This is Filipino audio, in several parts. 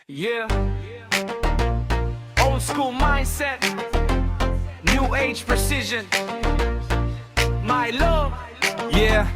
Yeah. Old school mindset, new age precision. My love. Yeah,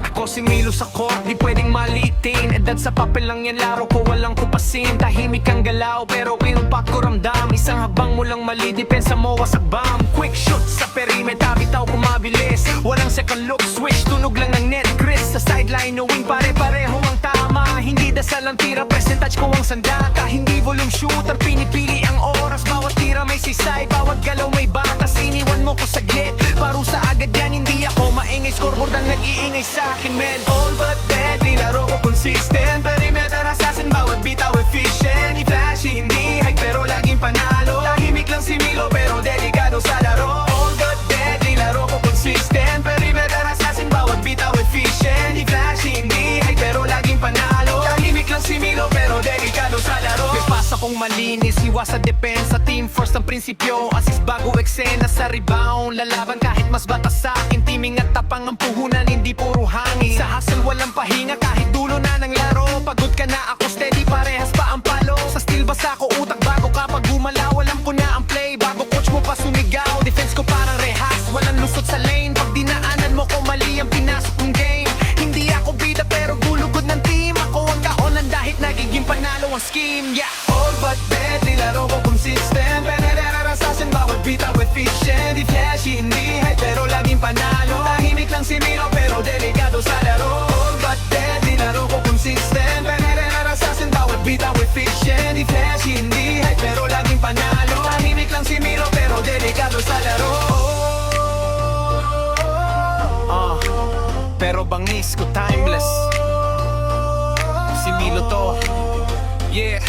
ako si Milo sa court, di pwedeng malitin. Edad sa papel lang yan, laro ko walang kupasin. Tahimik ang galaw, pero impact ko ramdam. Isang habang mo lang mali, depensa mo wasak bam. Quick shot sa perimeter, bitaw kumabilis. Walang second look, switch, tunog lang ng net Chris. Sa sideline, no wing, pare-pareho ang tama. Hindi dasal ang tira, present touch ko ang sandata. Hindi volume shooter, pinipili ang oras. Bawat tira may sisay, bawat galaw may batas. Iniwan mo ko saglit, parusa agad yan. Hindi ako maingay, scoreboard ang nag-iingay sa'kin, man. All but deadly, laro ko consistent. Perimeter assassin, bawat bitaw efficient. Hindi flashy, hindi hype, pero laging panalo. Tahimik lang si Milo, pero delikado sa laro. All but deadly, laro ko consistent. Perimeter assassin, bawat bitaw efficient. Hindi flashy, hindi hype, pero laging panalo. Tahimik lang si Milo, pero delikado sa laro. May pasa kong malinis, iwas sa depensa. Team first ang prinsipyo, assist bago eksena. Sa rebound, lalaban kahit mas bata sa akin. Teaming at tapang ang puhunan, hindi puro hangin. Sa hustle walang pahinga, kahit dulo na ng laro. Pagod ka na, ako steady, parehas pa ang palo. Sa steel basa ko utak, bago kapag gumalaw. Alam ko na ang play, bago coach mo pa sumigaw. Defense ko parang rehas, walang lusot sa lane. Pag dinaanan mo ko, mali ang pinasok kong game. Hindi ako bida, pero gulugod ng team. Ako ang kaonan dahil nagiging panalo ang scheme. Yeah, all but deadly, laro ko consistent. Penetra assassin, bawat bitaw efficient. Di flashy, hindi hype, pero laging panalo. Tahimik lang si Milo, pero delikado sa laro. All but deadly, laro ko consistent. Penetra assassin, bawat bitaw efficient. Di flashy, hindi hype, pero laging panalo. Tahimik lang si Milo, pero delikado sa laro. Pero bangis ko timeless. Si Milo to, yeah.